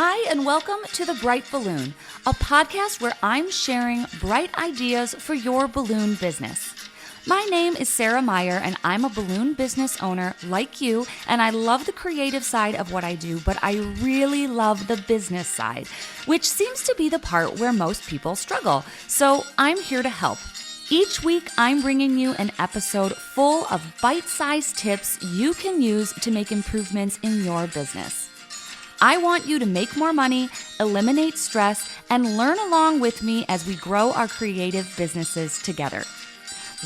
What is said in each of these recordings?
Hi, and welcome to The Bright Balloon, a podcast where I'm sharing bright ideas for your balloon business. My name is Sarah Meyer, and I'm a balloon business owner like you, and I love the creative side of what I do, but I really love the business side, which seems to be the part where most people struggle. So I'm here to help. Each week, I'm bringing you an episode full of bite-sized tips you can use to make improvements in your business. I want you to make more money, eliminate stress, and learn along with me as we grow our creative businesses together.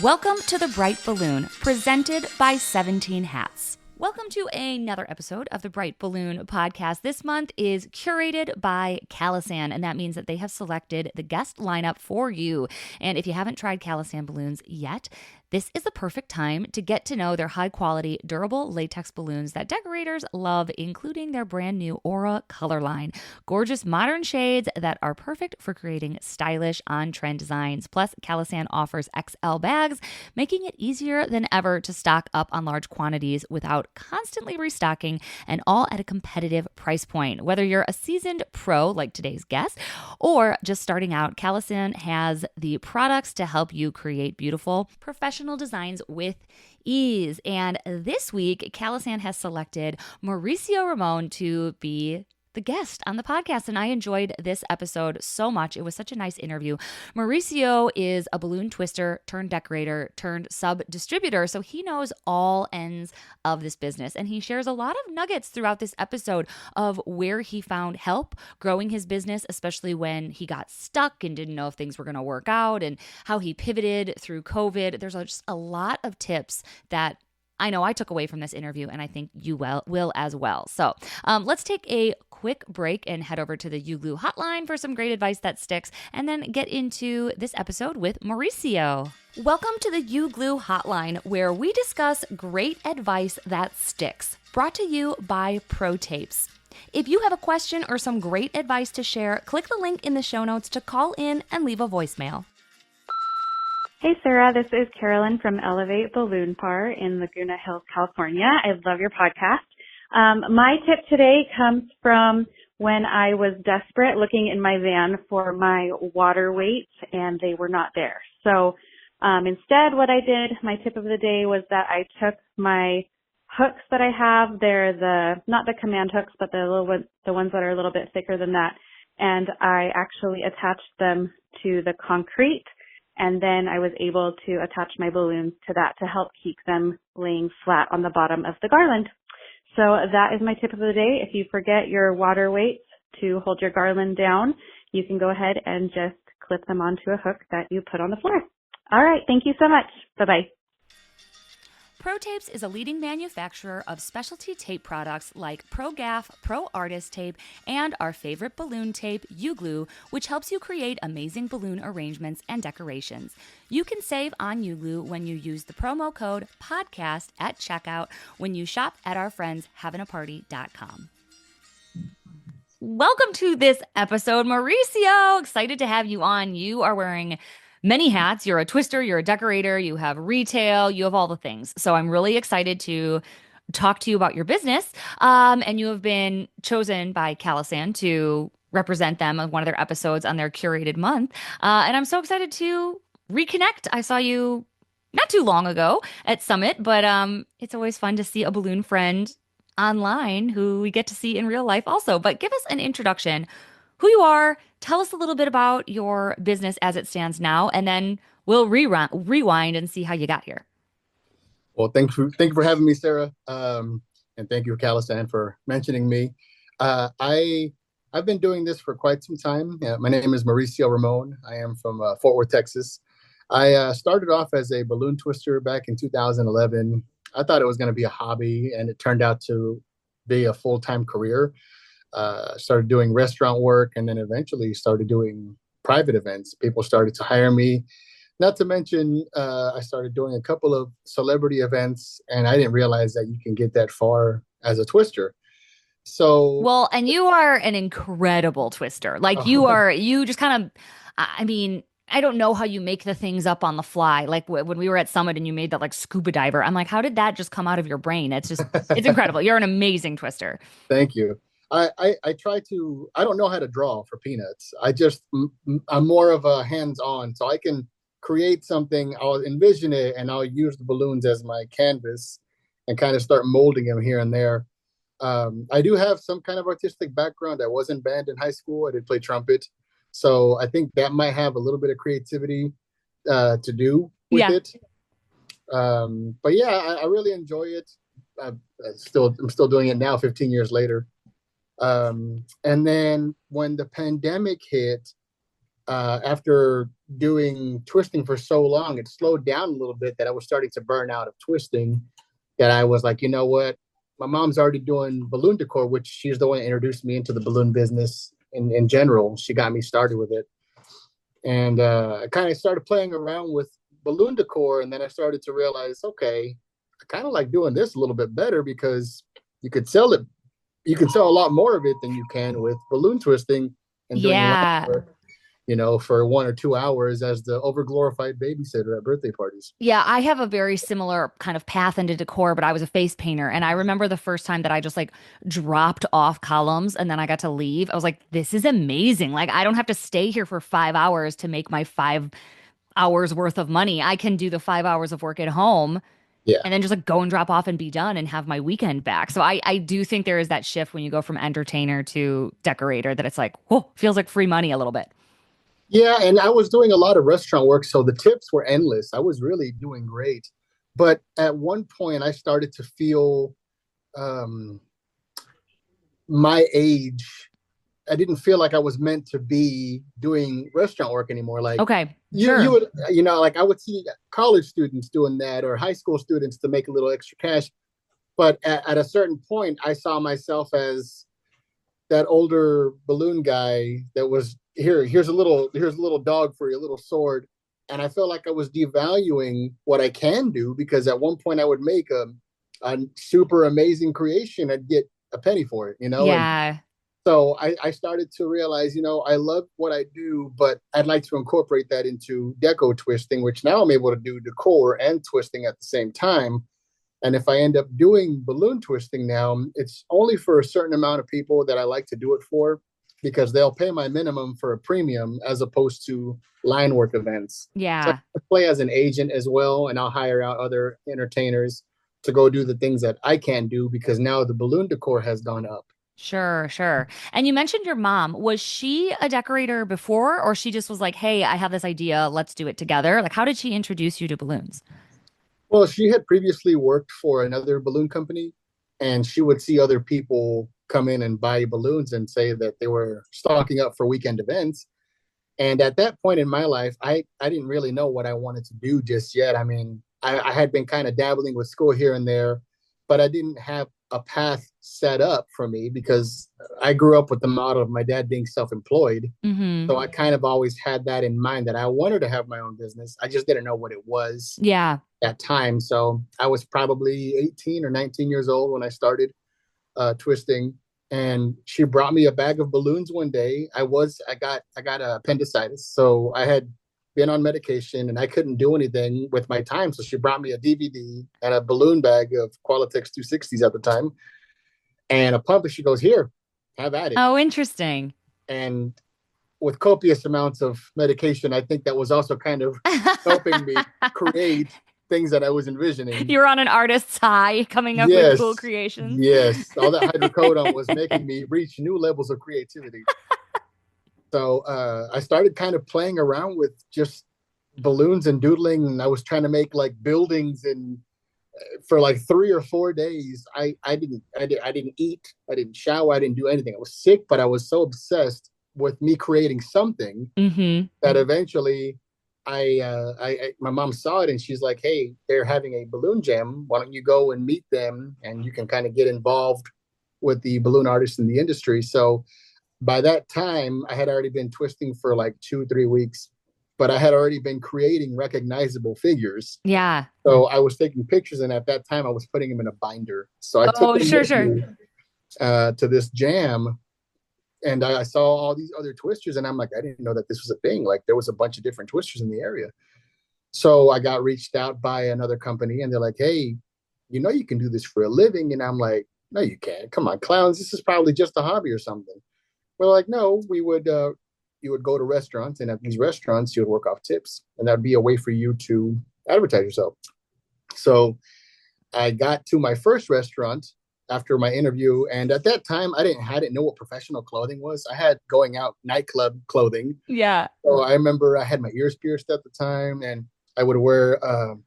Welcome to The Bright Balloon, presented by 17 Hats. Welcome to another episode of the Bright Balloon podcast. This month is curated by Kalisan, and that means that they have selected the guest lineup for you. And if you haven't tried Kalisan balloons yet, this is the perfect time to get to know their high-quality, durable latex balloons that decorators love, including their brand new Aura color line. Gorgeous modern shades that are perfect for creating stylish, on-trend designs. Plus, Kalisan offers XL bags, making it easier than ever to stock up on large quantities without constantly restocking, and all at a competitive price point. Whether you're a seasoned pro like today's guest or just starting out, Kalisan has the products to help you create beautiful, professional designs with ease. And this week, Kalisan has selected Mauricio Ramon to be the guest on the podcast, and I enjoyed this episode so much. It was such a nice interview. Mauricio is a balloon twister turned decorator turned sub-distributor, so he knows all ends of this business, and he shares a lot of nuggets throughout this episode of where he found help growing his business, especially when he got stuck and didn't know if things were going to work out, and how he pivoted through COVID. There's just a lot of tips that I know I took away from this interview, and I think you will as well. So let's take a quick break and head over to the UGlue hotline for some great advice that sticks, and then get into this episode with Mauricio. Welcome to the UGlue hotline, where we discuss great advice that sticks. Brought to you by Pro Tapes. If you have a question or some great advice to share, click the link in the show notes to call in and leave a voicemail. Hey, Sarah, this is Carolyn from Elevate Balloon Par in Laguna Hills, California. I love your podcast. My tip today comes from when I was desperate looking in my van for my water weights, and they were not there. So instead, what I did, my tip of the day was that I took my hooks that I have. They're not the command hooks, but the ones that are a little bit thicker than that. And I actually attached them to the concrete. And then I was able to attach my balloons to that to help keep them laying flat on the bottom of the garland. So that is my tip of the day. If you forget your water weights to hold your garland down, you can go ahead and just clip them onto a hook that you put on the floor. All right. Thank you so much. Bye-bye. Pro Tapes is a leading manufacturer of specialty tape products like Pro Gaff, Pro Artist Tape, and our favorite balloon tape, UGlue, which helps you create amazing balloon arrangements and decorations. You can save on UGlue when you use the promo code PODCAST at checkout when you shop at our friends havinaparty.com. Welcome to this episode, Mauricio. Excited to have you on. You are wearing many hats. You're a twister, you're a decorator, you have retail, you have all the things. So I'm really excited to talk to you about your business. And you have been chosen by Kalisan to represent them on one of their episodes on their curated month. And I'm so excited to reconnect. I saw you not too long ago at Summit, but it's always fun to see a balloon friend online who we get to see in real life also. But give us an introduction. Who you are, tell us a little bit about your business as it stands now, and then we'll rewind and see how you got here. Well, thank you for having me, Sarah, and thank you, Kalisan, for mentioning me. I've been doing this for quite some time. My name is Mauricio Ramon. I am from Fort Worth, Texas. I started off as a balloon twister back in 2011. I thought it was going to be a hobby, and it turned out to be a full-time career. Started doing restaurant work, and then eventually started doing private events. People started to hire me. Not to mention, I started doing a couple of celebrity events, and I didn't realize that you can get that far as a twister. So, well, and you are an incredible twister. Like you just kind of, I mean, I don't know how you make the things up on the fly. Like when we were at Summit and you made that like scuba diver, I'm like, how did that just come out of your brain? It's incredible. You're an amazing twister. Thank you. I try to, I don't know how to draw for peanuts. I'm more of a hands-on, so I can create something, I'll envision it, and I'll use the balloons as my canvas and kind of start molding them here and there. I do have some kind of artistic background. I was in band in high school. I did play trumpet. So I think that might have a little bit of creativity to do with Yeah. it. But yeah, I really enjoy it. I'm still doing it now, 15 years later. And then when the pandemic hit, after doing twisting for so long, it slowed down a little bit that I was starting to burn out of twisting. That I was like, you know what? My mom's already doing balloon decor, which she's the one that introduced me into the balloon business in general. She got me started with it. And I kind of started playing around with balloon decor. And then I started to realize, okay, I kind of like doing this a little bit better because you could sell it. You can sell a lot more of it than you can with balloon twisting and doing line Yeah. work, for 1 or 2 hours as the overglorified babysitter at birthday parties. Yeah, I have a very similar kind of path into decor, but I was a face painter. And I remember the first time that I just like dropped off columns and then I got to leave. I was like, this is amazing. Like, I don't have to stay here for 5 hours to make my 5 hours worth of money. I can do the 5 hours of work at home Yeah. and then just like go and drop off and be done and have my weekend back. So I do think there is that shift when you go from entertainer to decorator that it's like, whoa, feels like free money a little bit. Yeah, and I was doing a lot of restaurant work, so the tips were endless. I was really doing great. But at one point, I started to feel um, my age. I didn't feel like I was meant to be doing restaurant work anymore. Like Okay, you sure. would, like I would see college students doing that or high school students to make a little extra cash. But at a certain point, I saw myself as that older balloon guy that was here's a little dog for you, a little sword. And I felt like I was devaluing what I can do because at one point I would make a super amazing creation. I'd get a penny for it, and Yeah. so I started to realize, I love what I do, but I'd like to incorporate that into deco twisting, which now I'm able to do decor and twisting at the same time. And if I end up doing balloon twisting now, it's only for a certain amount of people that I like to do it for because they'll pay my minimum for a premium as opposed to line work events. So Yeah. I play as an agent as well, and I'll hire out other entertainers to go do the things that I can't do because now the balloon decor has gone up. Sure, sure. And you mentioned your mom. Was she a decorator before, or she just was like, hey, I have this idea, let's do it together? Like, how did she introduce you to balloons? Well, she had previously worked for another balloon company, and she would see other people come in and buy balloons and say that they were stocking up for weekend events. And at that point in my life, I didn't really know what I wanted to do just yet. I mean, I had been kind of dabbling with school here and there, but I didn't have a path set up for me because I grew up with the model of my dad being self-employed. Mm-hmm. So I kind of always had that in mind that I wanted to have my own business. I just didn't know what it was Yeah. at that time. So I was probably 18 or 19 years old when I started twisting. And she brought me a bag of balloons one day. I got appendicitis, so I had been on medication and I couldn't do anything with my time. So she brought me a DVD and a balloon bag of Qualitex 260s at the time, and a pump. And she goes, "Here, have at it." Oh, interesting. And with copious amounts of medication, I think that was also kind of helping me create things that I was envisioning. You're on an artist's high coming up with cool Yes, creations. yes. All that hydrocodone was making me reach new levels of creativity. So I started kind of playing around with just balloons and doodling, and I was trying to make like buildings. And for like 3 or 4 days, I didn't eat, I didn't shower, I didn't do anything. I was sick, but I was so obsessed with me creating something Mm-hmm. that eventually my mom saw it and she's like, "Hey, they're having a balloon jam. Why don't you go and meet them and you can kind of get involved with the balloon artists in the industry?" So by that time, I had already been twisting for like 2, 3 weeks, but I had already been creating recognizable figures. Yeah. So I was taking pictures, and at that time, I was putting them in a binder. So I took Oh, them sure, with sure. me to this jam, and I saw all these other twisters, and I'm like, I didn't know that this was a thing. Like there was a bunch of different twisters in the area. So I got reached out by another company, and they're like, "Hey, you can do this for a living." And I'm like, no, you can't. Come on, clowns. This is probably just a hobby or something. We're like, no, you would go to restaurants, and at these restaurants, you would work off tips, and that'd be a way for you to advertise yourself. So I got to my first restaurant after my interview, and at that time, I didn't know what professional clothing was. I had going out nightclub clothing. Yeah. So I remember I had my ears pierced at the time, and I would wear um,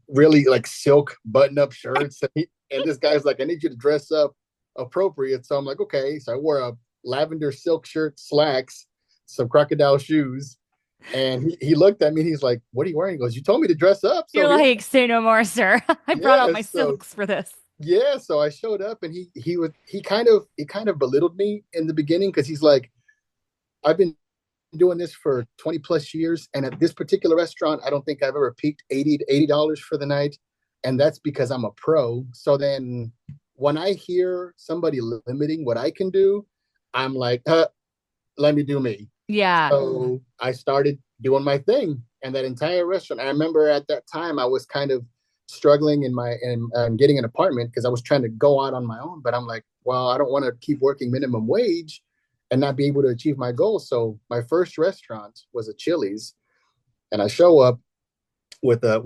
really like silk button-up shirts. And this guy's like, I need you to dress up appropriate. So I'm like, okay. So I wore a lavender silk shirt, slacks, some crocodile shoes. And he looked at me and he's like, what are you wearing? He goes, you told me to dress up. So You're like, say no more, sir. I brought out my so silks for this. yeah, so I showed up and he kind of belittled me in the beginning because he's like, I've been doing this for 20 plus years, and at this particular restaurant, I don't think I've ever peaked $80 for the night, and that's because I'm a pro. So then when I hear somebody limiting what I can do, I'm like, let me do me. Yeah. So I started doing my thing, and that entire restaurant. I remember at that time I was kind of struggling in getting an apartment because I was trying to go out on my own. But I'm like, well, I don't want to keep working minimum wage and not be able to achieve my goals. So my first restaurant was a Chili's, and I show up with the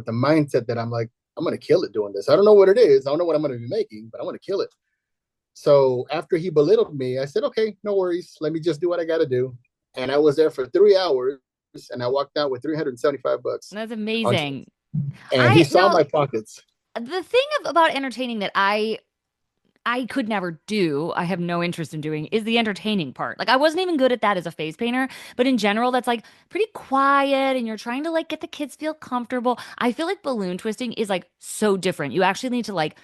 mindset that I'm like, I'm gonna kill it doing this. I don't know what it is. I don't know what I'm gonna be making, but I'm gonna kill it. So after he belittled me, I said, okay, no worries. Let me just do what I got to do. And I was there for 3 hours, and I walked out with $375. That's amazing. And he saw my pockets. The thing about entertaining that I could never do, I have no interest in doing, is the entertaining part. Like I wasn't even good at that as a face painter, but in general, that's like pretty quiet and you're trying to like get the kids feel comfortable. I feel like balloon twisting is like so different. You actually need to like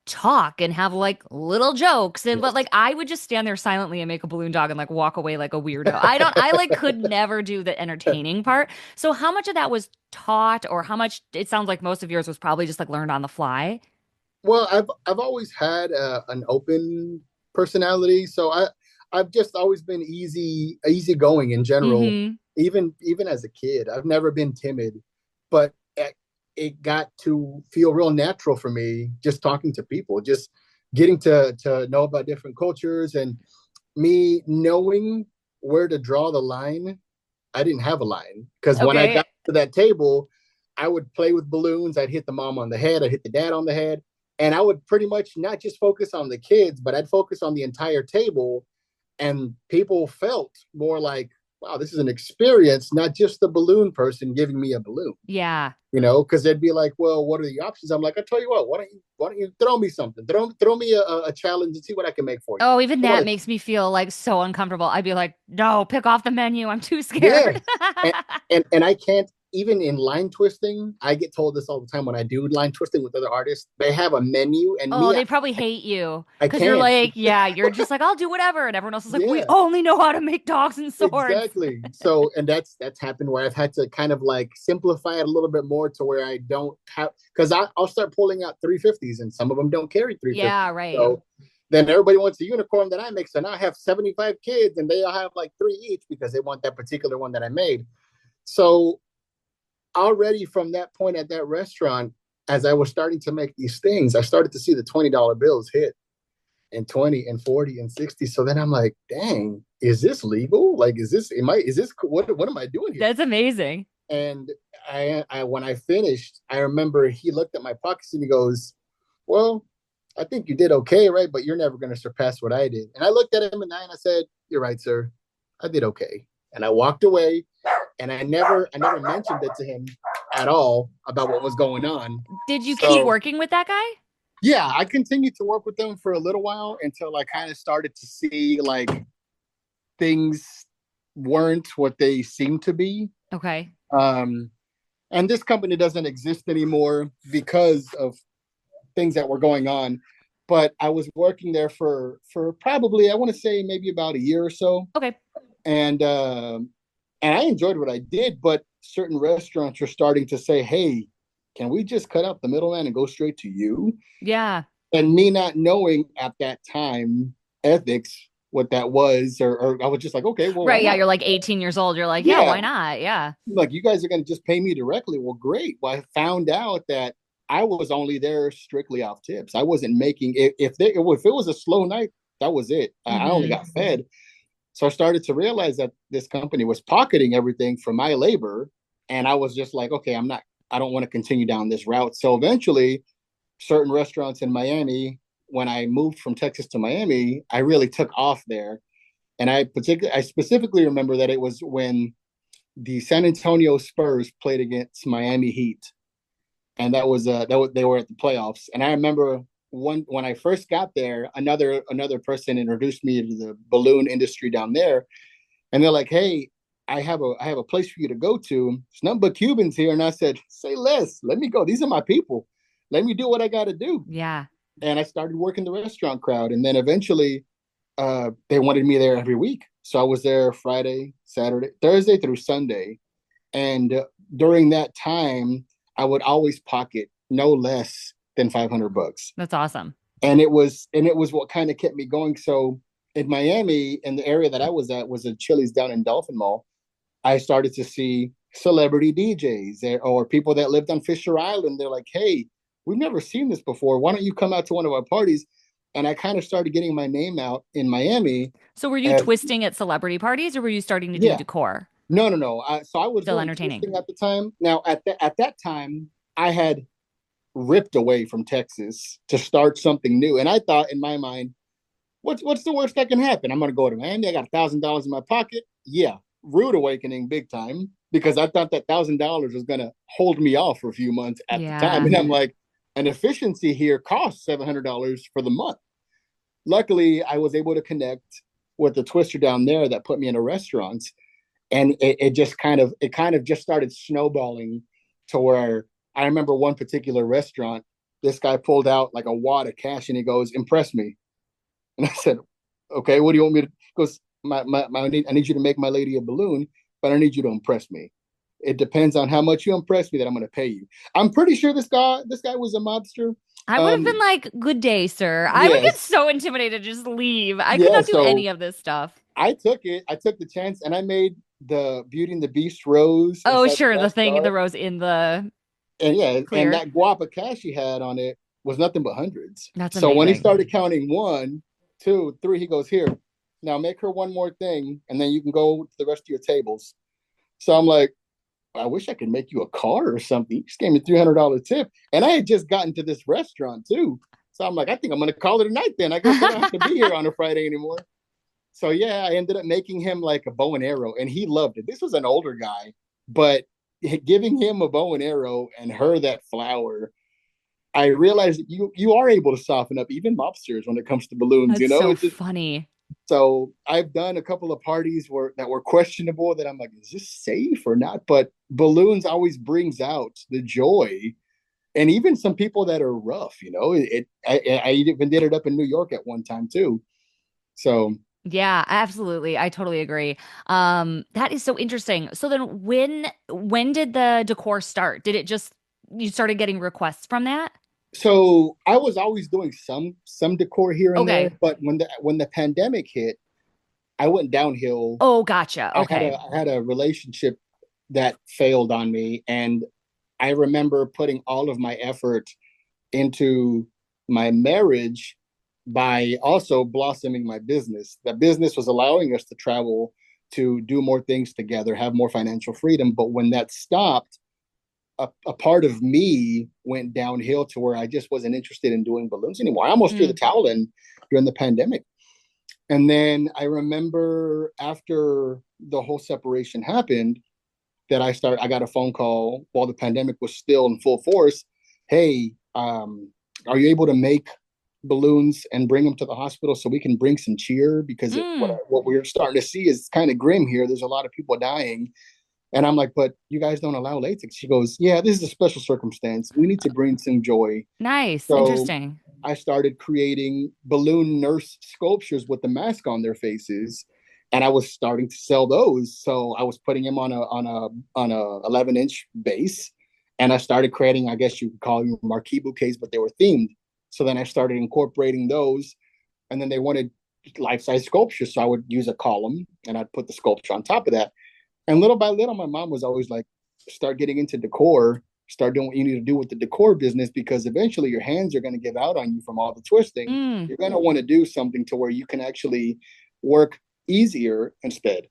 talk and have like little jokes and but Yes. like I would just stand there silently and make a balloon dog and like walk away like a weirdo. I like could never do the entertaining part. So how much of that was taught or how much it sounds like most of yours was probably just like learned on the fly? Well, I've always had an open personality, so I've just always been easygoing in general. Mm-hmm. Even as a kid, I've never been timid, but it got to feel real natural for me just talking to people, just getting to know about different cultures and me knowing where to draw the line. I didn't have a line because when I Okay. got to that table, I would play with balloons. I'd hit the mom on the head. I'd hit the dad on the head. And I would pretty much not just focus on the kids, but I'd focus on the entire table. And people felt more like, wow, this is an experience, not just the balloon person giving me a balloon, Yeah. because they'd be like, well, what are the options? I'm like, I tell you what, why don't you throw me something? Throw me a challenge and see what I can make for you. Oh, even I that want to, makes me feel like so uncomfortable. I'd be like, no, pick off the menu. I'm too yeah. scared. And, and I can't, even in line twisting, I get told this all the time when I do line twisting with other artists. They have a menu, and Oh, me, they probably hate you I because you're can't. like, yeah, you're just like, I'll do whatever. And everyone else is like, we Yeah. only know how to make dogs and swords. Exactly. So, and that's happened where I've had to kind of like simplify it a little bit more to where I don't have, because I'll start pulling out 350s and some of them don't carry 350s. Yeah, right. So then everybody wants a unicorn that I make. So now I have 75 kids and they all have like three each because they want that particular one that I made. So already from that point at that restaurant, as I was starting to make these things, I started to see the $20 bills hit and 20 and 40 and 60. So then I'm like, dang, is this legal? Like, what am I doing here? That's amazing. And I when I finished, I remember he looked at my pockets and he goes, well, I think you did okay, right? But you're never going to surpass what I did. And I looked at him and I said, you're right, sir. I did okay. And I walked away, and I never mentioned it to him at all about what was going on. Did you keep So working with that guy? yeah, I continued to work with them for a little while until I kind of started to see like things weren't what they seemed to be. Okay. Um, and this company doesn't exist anymore because of things that were going on. But I was working there for probably, I want to say maybe about a year or so, Okay. and I enjoyed what I did. But certain restaurants are starting to say, "Hey, can we just cut out the middleman and go straight to you?" Yeah. And me not knowing at that time ethics, what that was, or I was just like, okay, well, why Right. Yeah. not? You're like 18 years old. You're like, yeah, Yeah, why not? Yeah. like you guys are going to just pay me directly. Well, great. Well, I found out that I was only there strictly off tips. I wasn't making if it was a slow night, that was it. I only got fed. So I started to realize that this company was pocketing everything for my labor. And I was just like, okay, I don't want to continue down this route. So eventually, certain restaurants in Miami, when I moved from Texas to Miami, I really took off there. And I specifically remember that it was when the San Antonio Spurs played against Miami Heat, and they were at the playoffs. And I remember when I first got there, another person introduced me to the balloon industry down there, and they're like, "Hey, I have a place for you to go to. It's nothing but Cubans here." And I said, "Say less. Let me go. These are my people. Let me do what I got to do." Yeah. And I started working the restaurant crowd, and then eventually, they wanted me there every week. So I was there Friday, Saturday, Thursday through Sunday, and during that time, I would always pocket no less than $500. That's awesome. And it was what kind of kept me going. So in Miami, in the area that I was at was a Chili's down in Dolphin Mall. I started to see celebrity DJs or people that lived on Fisher Island. They're like, "Hey, we've never seen this before. Why don't you come out to one of our parties?" And I kind of started getting my name out in Miami. So were you As, twisting at celebrity parties or were you starting to do yeah, decor? no, no, no. So I was Still doing entertaining. twisting at the time. Now at that time, I had ripped away from Texas to start something new, and I thought in my mind, what's the worst that can happen? I'm gonna go to Miami. I got $1,000 in my pocket. Yeah, rude awakening, big time, because I thought that $1,000 was gonna hold me off for a few months at the time, Yeah. and I'm like, an efficiency here costs $700 for the month. Luckily, I was able to connect with the twister down there that put me in a restaurant, and it kind of just started snowballing to where I remember one particular restaurant. This guy pulled out like a wad of cash and he goes, "Impress me." And I said, "Okay, what do you want me to?" He goes, I need you to make my lady a balloon, but I need you to impress me. It depends on how much you impress me that I'm going to pay you. I'm pretty sure this guy was a mobster. I would have been Um, like, "Good day, sir." I would get yes, so intimidated to just leave. I could yeah. not do So any of this stuff. I took it. I took the chance, and I made the Beauty and the Beast rose Oh, inside the sure, the glass thing, the jar. rose in the And yeah, and clear. that guapa cash he had on it was nothing but hundreds. That's So when he amazing. started counting one, two, three, he goes, "Here, now make her one more thing, and then you can go to the rest of your tables." So I'm like, I wish I could make you a car or something. He just gave me $300 tip, and I had just gotten to this restaurant too. So I'm like, I think I'm gonna call it a night then. I guess I don't have to be here on a Friday anymore. So yeah, I ended up making him like a bow and arrow, and he loved it. This was an older guy, but giving him a bow and arrow and her that flower, I realized that you are able to soften up even mobsters when it comes to balloons. That's so It's just funny. so I've done a couple of parties that were questionable that I'm like, is this safe or not? But balloons always brings out the joy, and even some people that are rough. I even did it up in New York at one time too. So Yeah, absolutely. I totally agree. That is so interesting. So then when did the decor start? Did it just you started getting requests from that? so I was always doing some decor here and there, Okay. but when the pandemic hit, I went downhill. Oh, gotcha. I had Okay. a relationship that failed on me, and I remember putting all of my effort into my marriage by also blossoming my business. The business was allowing us to travel, to do more things together, have more financial freedom. But when that stopped, a part of me went downhill to where I just wasn't interested in doing balloons anymore. I almost threw the Mm. towel in during the pandemic. And then I remember after the whole separation happened, I got a phone call while the pandemic was still in full force. "Hey, are you able to make balloons and bring them to the hospital so we can bring some cheer? Because Mm. what we're starting to see is kind of grim here. There's a lot of people dying." And I'm like, "But you guys don't allow latex." She goes, "Yeah, this is a special circumstance. We need to bring some joy." Nice. So Interesting. I started creating balloon nurse sculptures with the mask on their faces, and I was starting to sell those. So I was putting them on a 11-inch base, and I started creating, I guess you could call them marquee bouquets, but they were themed. So then I started incorporating those, and then they wanted life-size sculptures, so I would use a column and I'd put the sculpture on top of that. And little by little, my mom was always like, "Start getting into decor, start doing what you need to do with the decor business, because eventually your hands are going to give out on you from all the twisting. Mm, You're going to want to do something to where you can actually work easier instead.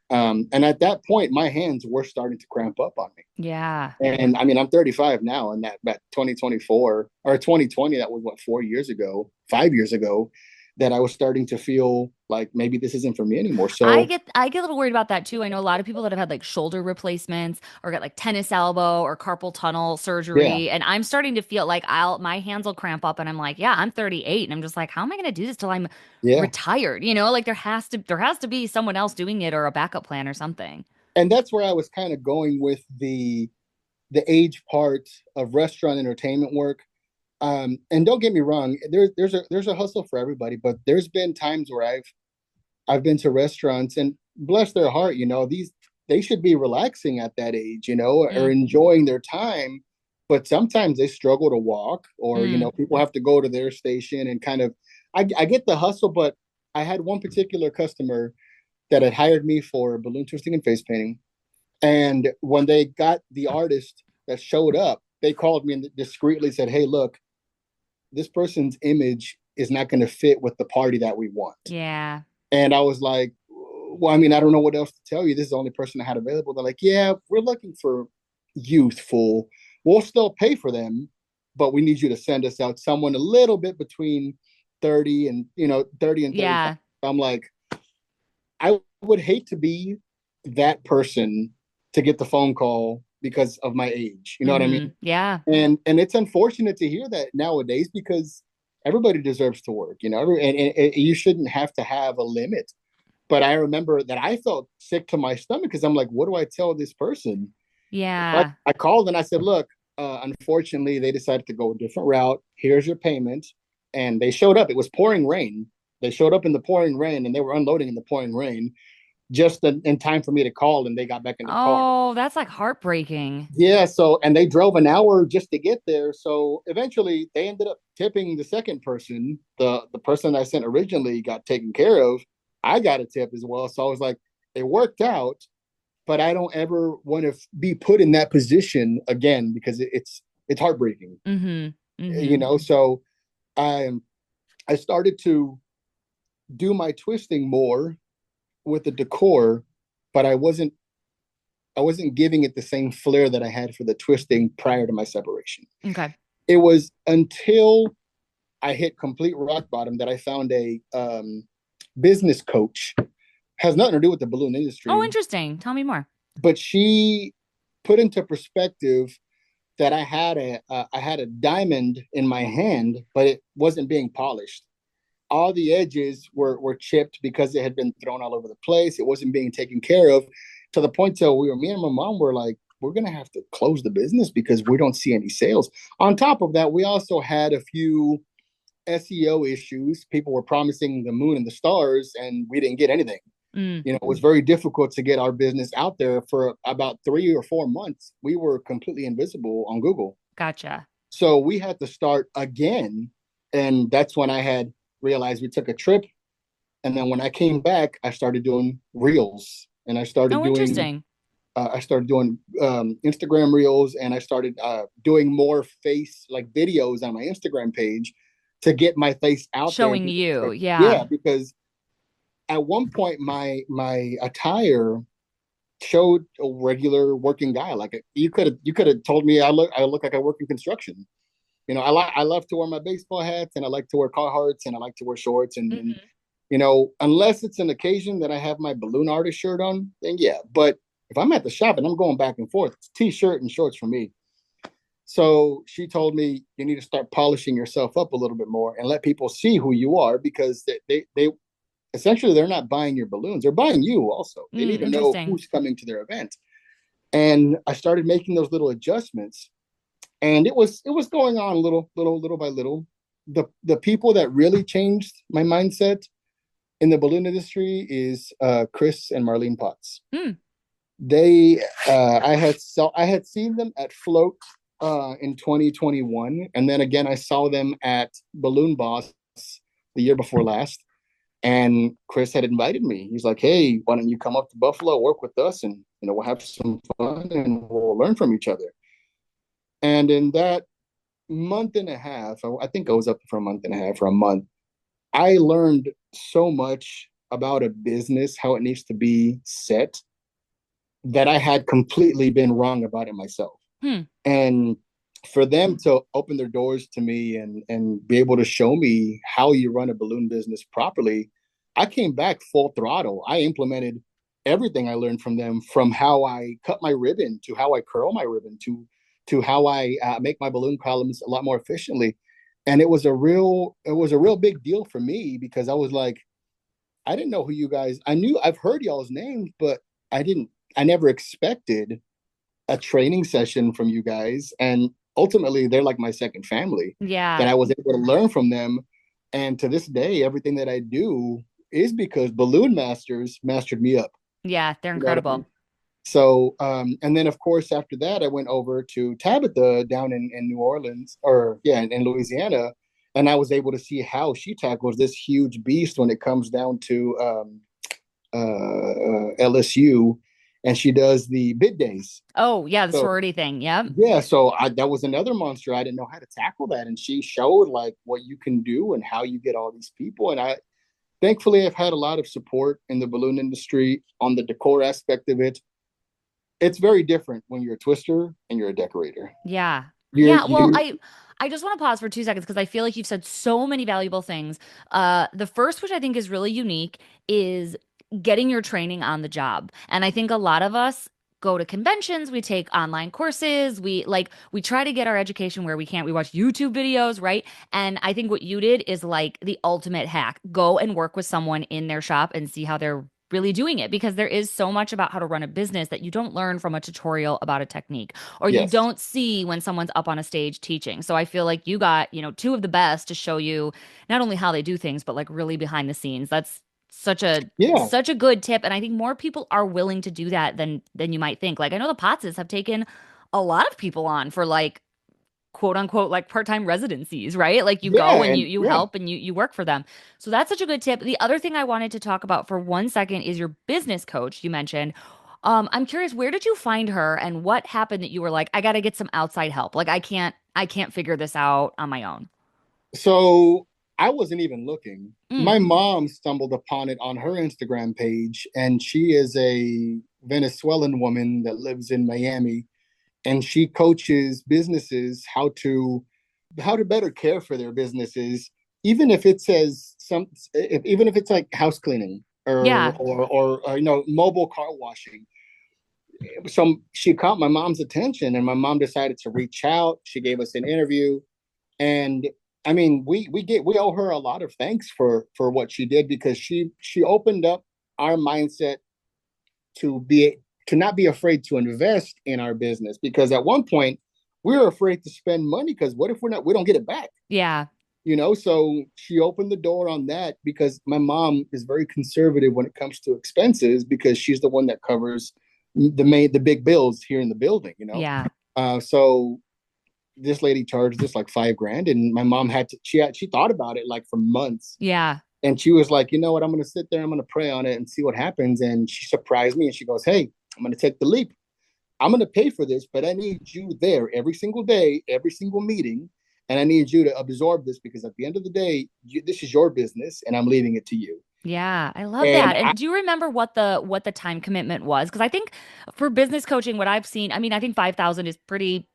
And at that point, my hands were starting to cramp up on me. yeah. And I mean, I'm 35 now, and that 2024 or 2020, that was what, 4 years ago, 5 years ago, that I was starting to feel like maybe this isn't for me anymore. So I get a little worried about that too. I know a lot of people that have had like shoulder replacements or got like tennis elbow or carpal tunnel yeah, surgery, and I'm starting to feel like I'll my hands will cramp up, and I'm like, yeah, I'm 38, and I'm just like, how am I going to do this till I'm yeah. retired? Like there has to be someone else doing it or a backup plan or something. And that's where I was kind of going with the age part of restaurant entertainment work. And don't get me wrong, there's a hustle for everybody, but there's been times where I've been to restaurants, and bless their heart, they should be relaxing at that age, or Mm, enjoying their time. But sometimes they struggle to walk, or mm, people have to go to their station and kind of. I get the hustle, but I had one particular customer that had hired me for balloon twisting and face painting, and when they got the artist that showed up, they called me and discreetly said, "Hey, look, this person's image is not going to fit with the party that we want." yeah. And I was like, well, I mean, I don't know what else to tell you. This is the only person I had available. They're like, yeah, we're looking for youthful. We'll still pay for them, but we need you to send us out someone a little bit between 30 and 35. Yeah. I'm like, I would hate to be that person to get the phone call because of my age. You know what I Mm-hmm. mean? Yeah. And it's unfortunate to hear that nowadays, because everybody deserves to work, and you shouldn't have to have a limit. But I remember that I felt sick to my stomach, because I'm like, what do I tell this person? Yeah. I called and I said, look, unfortunately, they decided to go a different route. Here's your payment. And they showed up. It was pouring rain. They showed up in the pouring rain, and they were unloading in the pouring rain just in time for me to call, and they got back in their car. Oh, that's like heartbreaking. Yeah, and they drove an hour just to get there. So eventually they ended up tipping the second person. The person I sent originally got taken care of. I got a tip as well. So I was like, it worked out, but I don't ever want to be put in that position again, because it's heartbreaking. Mm-hmm. Mm-hmm. So I I started to do my twisting more with the decor, but I wasn't giving it the same flair that I had for the twisting prior to my separation. Okay. It was until I hit complete rock bottom that I found a business coach. Has nothing to do with the balloon Oh, industry, interesting. Tell me more. but she put into perspective that I had a diamond in my hand, but it wasn't being polished. All the edges were chipped because it had been thrown all over the place. It wasn't being taken care of, to the point till me and my mom were like, we're gonna have to close the business because we don't see any sales. On top of that, we also had a few SEO issues. People were promising the moon and the stars, and we didn't get anything. Mm, It was very difficult to get our business out there. For about 3 or 4 months, we were completely invisible on Google. gotcha. So we had to start again. And that's when I had realized we took a trip. And then when I came back, I started doing reels, and Oh, interesting. I started doing Instagram reels, and I started doing more face like videos on my Instagram page to get my face out there. Showing you. Yeah, Yeah. because at one point my attire showed a regular working guy. Like, you could have told me I look like I work in construction. I love to wear my baseball hats, and I like to wear Carhartts, and I like to wear shorts, and Hmm. unless it's an occasion that I have my balloon artist shirt on, then yeah. But if I'm at the shop and I'm going back and forth, it's t-shirt and shorts for me. So she told me, you need to start polishing yourself up a little bit more and let people see who you are, because they essentially, they're not buying your balloons, they're buying you also. They need Mm, to know interesting. who's coming to their event. And I started making those little adjustments, and it was going on little by little. The people that really changed my mindset in the balloon industry is Chris and Marlene Potts. Mm, They I had seen them at Float in 2021, and then again I saw them at Balloon Boss the year before last. And Chris had invited me. He's like, "Hey, why don't you come up to Buffalo, work with us, and we'll have some fun and we'll learn from each other." And in that month and a half, I think I was up for a month and a half or a month, I learned so much about a business, how it needs to be set, that I had completely been wrong about it myself. Hmm. And for them to open their doors to me and be able to show me how you run a balloon business properly, I came back full throttle. I implemented everything I learned from them, from how I cut my ribbon to how I curl my ribbon to how I make my balloon columns a lot more efficiently. And it was a real big deal for me because I was like, I didn't know who you guys. I've heard y'all's names, but I didn't. I never expected a training session from you guys, and ultimately they're like my second family, that Yeah. I was able to learn from them. And to this day, everything that I do is because Balloon Masters mastered me up. Yeah, they're You know what I incredible. mean? So, and then of course after that, I went over to Tabitha down in New Orleans, or yeah, in Louisiana, and I was able to see how she tackles this huge beast when it comes down to LSU, and she does the bid days. Oh, yeah, the So sorority thing. Yep. yeah, so that was another monster. I didn't know how to tackle that, and she showed like what you can do and how you get all these people. And I thankfully I've had a lot of support in the balloon industry on the decor aspect of it. It's very different when you're a twister and you're a decorator. Yeah. You Yeah, well, you I just want to pause for 2 seconds because I feel like you've said so many valuable things. The first, which I think is really unique, is getting your training on the job. And I think a lot of us go to conventions, we take online courses, we try to get our education where we can't. We watch YouTube videos, right? And I think what you did is like the ultimate hack. Go and work with someone in their shop and see how they're really doing it, because there is so much about how to run a business that you don't learn from a tutorial about a technique, or you yes, don't see when someone's up on a stage teaching. So I feel like you got, two of the best to show you not only how they do things, but like really behind the scenes. That's such a yeah, such a good tip. And I think more people are willing to do that than you might think. Like I know the Potts have taken a lot of people on for like quote unquote like part-time residencies, right? Like you yeah, go and you and you yeah. help and you work for them. So that's such a good tip. The other thing I wanted to talk about for 1 second is your business coach you mentioned. I'm curious, where did you find her and what happened that you were like, I got to get some outside help. Like I can't figure this out on my own. So I wasn't even looking. Mm, My mom stumbled upon it on her Instagram page, and she is a Venezuelan woman that lives in Miami, and she coaches businesses how to better care for their businesses, even if it says even if it's like house cleaning yeah. or mobile car washing. So she caught my mom's attention, and my mom decided to reach out. She gave us an interview, and I mean, we owe her a lot of thanks for what she did, because she opened up our mindset to be to not be afraid to invest in our business, because at one point we were afraid to spend money because what if we don't get it back? Yeah. So she opened the door on that, because my mom is very conservative when it comes to expenses, because she's the one that covers the big bills here in the building. Yeah. So this lady charged us like 5 grand, and my mom she thought about it like for months, Yeah. and she was like, you know what, I'm gonna sit there, I'm gonna pray on it and see what happens. And she surprised me, and she goes, hey, I'm gonna take the leap. I'm gonna pay for this, but I need you there every single day, every single meeting, and I need you to absorb this, because at the end of the day, this is your business, and I'm leaving it to you. Yeah, I love And that. And do you remember what the time commitment was? Because I think for business coaching, what I've seen, I mean, I think 5,000 is pretty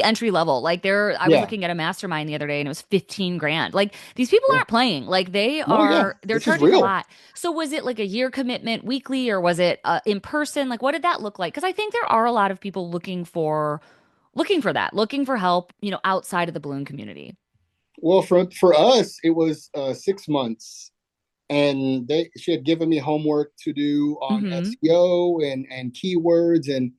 entry level. Like I was yeah, looking at a mastermind the other day and it was 15 grand. Like these people yeah, aren't playing. Like no, yeah, they're this is charging a real. lot. So was it like a year commitment weekly, or was it in person? Like what did that look like? Because I think there are a lot of people looking for that, looking for help, outside of the balloon community. Well, for us, it was 6 months, and she had given me homework to do on Mm-hmm. SEO and keywords. And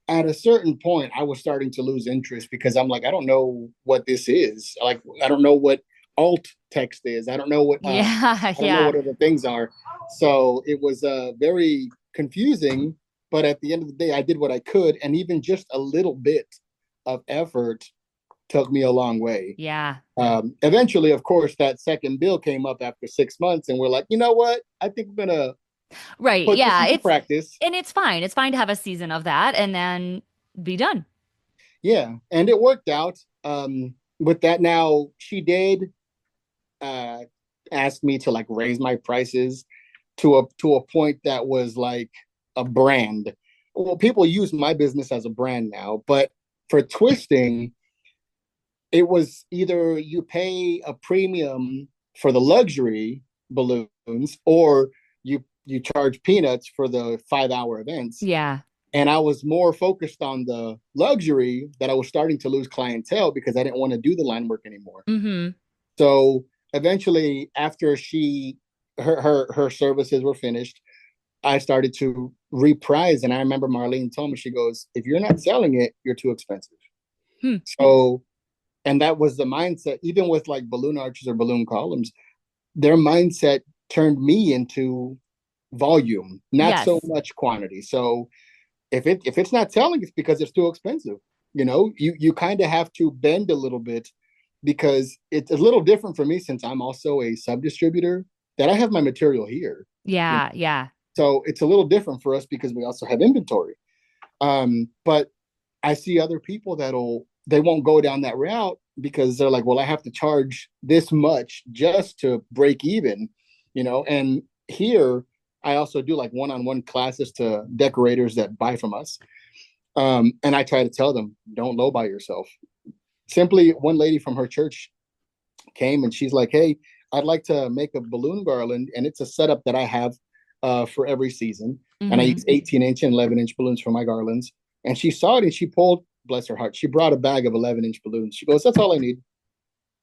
at a certain point, I was starting to lose interest, because I'm like, I don't know what this is. Like, I don't know what alt text is. I don't know what Yeah, I don't know yeah. what other things are. So it was very confusing. But at the end of the day, I did what I could, and even just a little bit of effort took me a long way. Yeah. Eventually, of course, that second bill came up after 6 months, and we're like, you know what? I think we're gonna Right. put this Yeah. into practice. And it's fine. It's fine to have a season of that and then be done. Yeah, and it worked out. With that, now she did uh, ask me to like raise my prices to a point that was like a brand. Well, people use my business as a brand now, but for twisting, it was either you pay a premium for the luxury balloons or you charge peanuts for the 5 hour events. Yeah. And I was more focused on the luxury that I was starting to lose clientele because I didn't want to do the line work anymore. Mm-hmm. So eventually, after her services were finished, I started to reprice. And I remember Marlene told me, she goes, "If you're not selling it, you're too expensive." Hmm. So, and that was the mindset, even with like balloon arches or balloon columns, their mindset turned me into volume, not so Yes. much quantity. So if it's not selling, it's because it's too expensive. You kind of have to bend a little bit because it's a little different for me since I'm also a sub-distributor that I have my material here. Yeah. Yeah. So it's a little different for us because we also have inventory. But I see other people they won't go down that route because they're like, well, I have to charge this much just to break even. And here I also do like one-on-one classes to decorators that buy from us. And I try to tell them, don't lowball yourself. Simply, one lady from her church came and she's like, hey, I'd like to make a balloon garland. And it's a setup that I have for every season. And I Mm-hmm. use 18-inch and 11-inch balloons for my garlands. And she saw it and she pulled, bless her heart, she brought a bag of 11-inch balloons. She goes, that's all I need.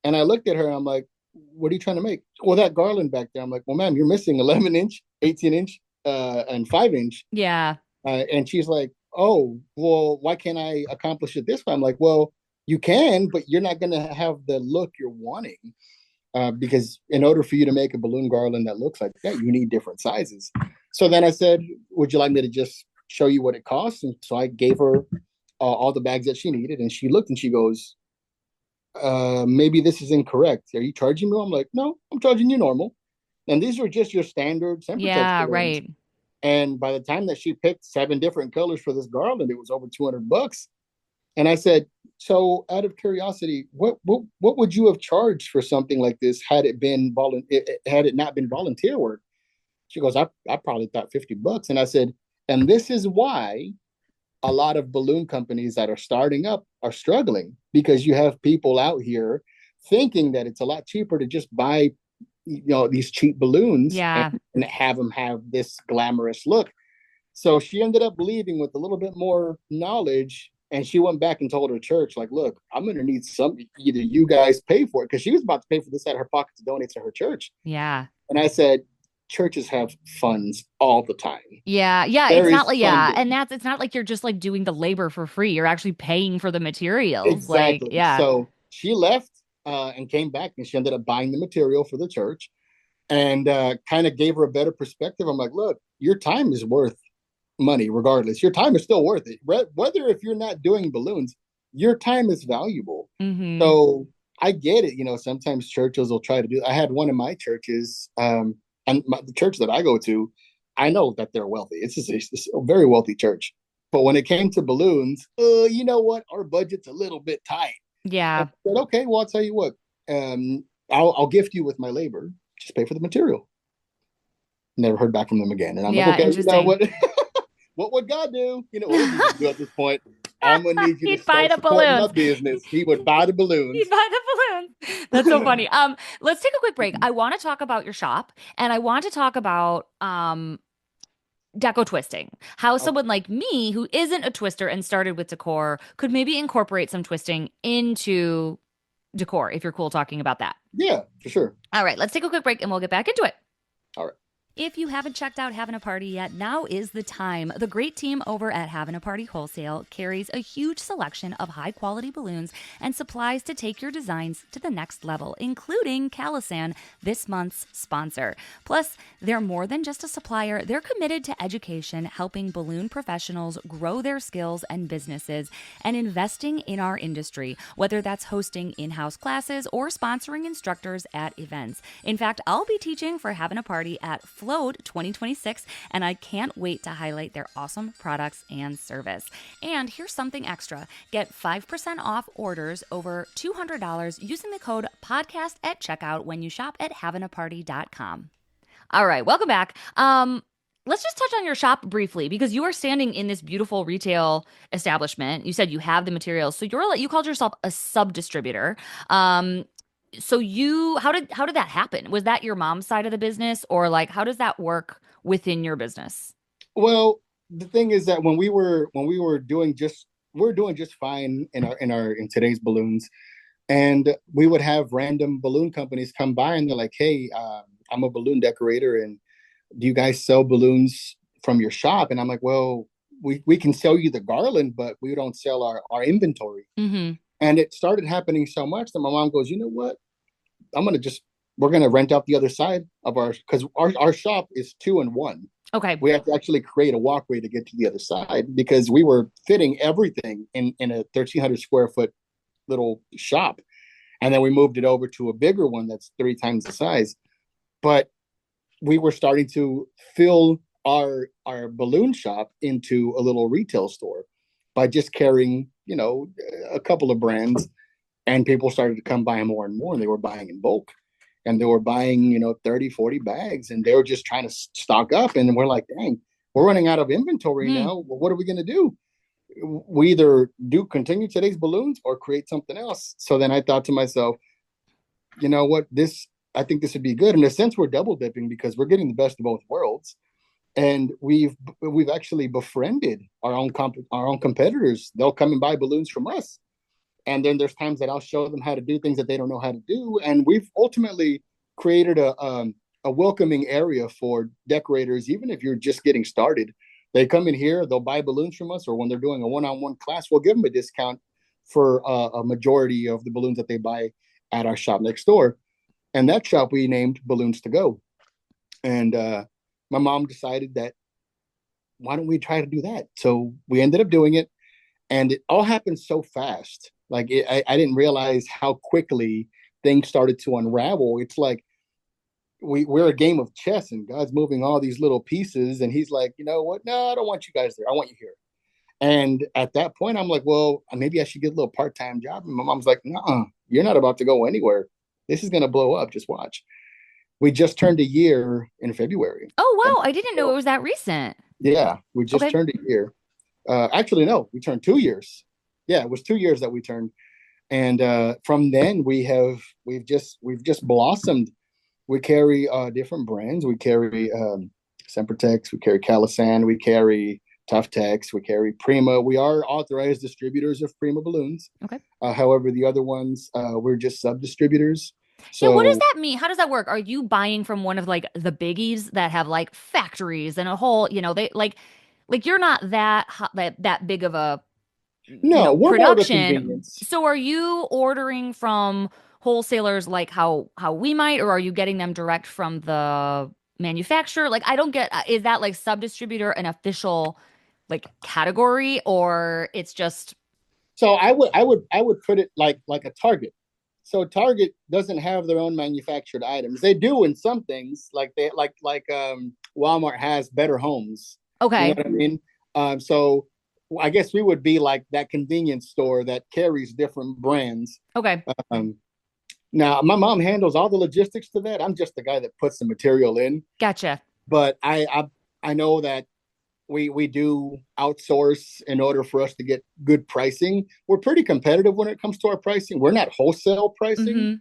And I looked at her and I'm like, what are you trying to make? Well, that garland back there. I'm like, well, ma'am, you're missing 11-inch, 18-inch, and 5-inch. Yeah. And she's like, oh, well, why can't I accomplish it this way? I'm like, well, you can, but you're not going to have the look you're wanting. Because in order for you to make a balloon garland that looks like that, you need different sizes. So then I said, would you like me to just show you what it costs? And so I gave her all the bags that she needed. And she looked and she goes, maybe this is incorrect. Are you charging me? I'm like, no, I'm charging you normal. And these are just your standard Sempertex Yeah. balloons. Right. And by the time that she picked 7 different colors for this garland, it was over $200. And I said, so out of curiosity, what would you have charged for something like this had it not been volunteer work? She goes, I probably thought $50. And I said, and this is why a lot of balloon companies that are starting up are struggling because you have people out here thinking that it's a lot cheaper to just buy these cheap balloons Yeah. and have them have this glamorous look. So she ended up leaving with a little bit more knowledge. And she went back and told her church, like, look, I'm going to need either you guys pay for it. Because she was about to pay for this out of her pocket to donate to her church. Yeah. And I said, churches have funds all the time. Yeah. Yeah. It's There not is like, yeah. And funding. it's not like you're just like doing the labor for free. You're actually paying for the materials. Like, Exactly. yeah. So she left and came back and she ended up buying the material for the church and kind of gave her a better perspective. I'm like, look, your time is worth money regardless. Your time is still worth it. Whether if you're not doing balloons, your time is valuable. Mm-hmm. So I get it. Sometimes churches will try to do. I had one of my churches, and the church that I go to, I know that they're wealthy. It's a very wealthy church. But when it came to balloons, you know what? Our budget's a little bit tight. I Yeah. said, okay, well, I'll tell you what. I'll gift you with my labor. Just pay for the material. Never heard back from them again. And I'm like, Yeah. okay, you know Interesting. what? What would God do? What would Jesus do at this point? I'm gonna need you to He'd buy start the supporting my balloons. business. He would buy the He'd balloons. buy the balloons. That's so funny. Let's take a quick break. I want to talk about your shop and I want to talk about deco twisting. How Okay. someone like me who isn't a twister and started with decor could maybe incorporate some twisting into decor if you're cool talking about that. Yeah, for sure. All right, let's take a quick break and we'll get back into it. All right. If you haven't checked out Having a Party yet, now is the time. The great team over at Having a Party Wholesale carries a huge selection of high-quality balloons and supplies to take your designs to the next level, including Kalisan, this month's sponsor. Plus, they're more than just a supplier. They're committed to education, helping balloon professionals grow their skills and businesses, and investing in our industry, whether that's hosting in-house classes or sponsoring instructors at events. In fact, I'll be teaching for Having a Party at Explode 2026, and I can't wait to highlight their awesome products and service. And here's something extra. Get 5% off orders over $200 using the code podcast at checkout when you shop at havenaparty.com. All right, welcome back. Let's just touch on your shop briefly because you are standing in this beautiful retail establishment. You said you have the materials, so you called yourself a sub-distributor. So how did that happen? Was that your mom's side of the business, or like how does that work within your business? Well, the thing is that when we were doing we're doing just fine in today's balloons, and we would have random balloon companies come by and they're like, "Hey, I'm a balloon decorator, and do you guys sell balloons from your shop?" And I'm like, "Well, we can sell you the garland, but we don't sell our inventory." Mm-hmm. And it started happening so much that my mom goes, "You know what? We're gonna rent out the other side of because our shop is 2 and 1. Okay. We have to actually create a walkway to get to the other side because we were fitting everything in a 1,300 square foot little shop. And then we moved it over to a bigger one that's 3 times the size. But we were starting to fill our balloon shop into a little retail store by just carrying, a couple of brands, and people started to come by more and more, and they were buying in bulk, and they were buying, 30, 40 bags, and they were just trying to stock up. And we're like, dang, we're running out of inventory now. Well, what are we going to do? We either continue today's balloons or create something else. So then I thought to myself, you know what, I think this would be good. In a sense, we're double dipping because we're getting the best of both worlds. And we've actually befriended our own competitors. They'll come and buy balloons from us. And then there's times that I'll show them how to do things that they don't know how to do. And we've ultimately created a welcoming area for decorators, even if you're just getting started. They come in here, they'll buy balloons from us, or when they're doing a one-on-one class, we'll give them a discount for a majority of the balloons that they buy at our shop next door. And that shop we named Balloons to Go. And my mom decided that, why don't we try to do that? So we ended up doing it, and it all happened so fast. Like I didn't realize how quickly things started to unravel. It's like we're a game of chess, and God's moving all these little pieces, and he's like, you know what? No, I don't want you guys there. I want you here. And at that point, I'm like, well, maybe I should get a little part-time job. And my mom's like, no, you're not about to go anywhere. This is going to blow up. Just watch. We just turned a year in February. Oh, wow. I didn't know it was that recent. Yeah, we just turned a year. Actually, no, we turned 2 years. Yeah, it was 2 years that we turned. And from then we've just blossomed. We carry different brands. We carry Sempertex, we carry Kalisan, we carry Tuftex, we carry Prima. We are authorized distributors of Prima balloons. Okay. However, the other ones, we're just sub-distributors. So, yeah, what does that mean? How does that work? Are you buying from one of like the biggies that have like factories and a whole, they like you're not that big of a we're more of a production. convenience. So are you ordering from wholesalers like how we might, or are you getting them direct from the manufacturer? Like I don't get, is that like sub-distributor an official like category, or it's just? So I would put it like a Target. So Target doesn't have their own manufactured items. They do in some things, like Walmart has Better Homes. Okay. You know what I mean? So I guess we would be like that convenience store that carries different brands. Okay. Now my mom handles all the logistics to that. I'm just the guy that puts the material in. Gotcha. But I know that we do outsource in order for us to get good pricing. We're pretty competitive when it comes to our pricing. We're not wholesale pricing,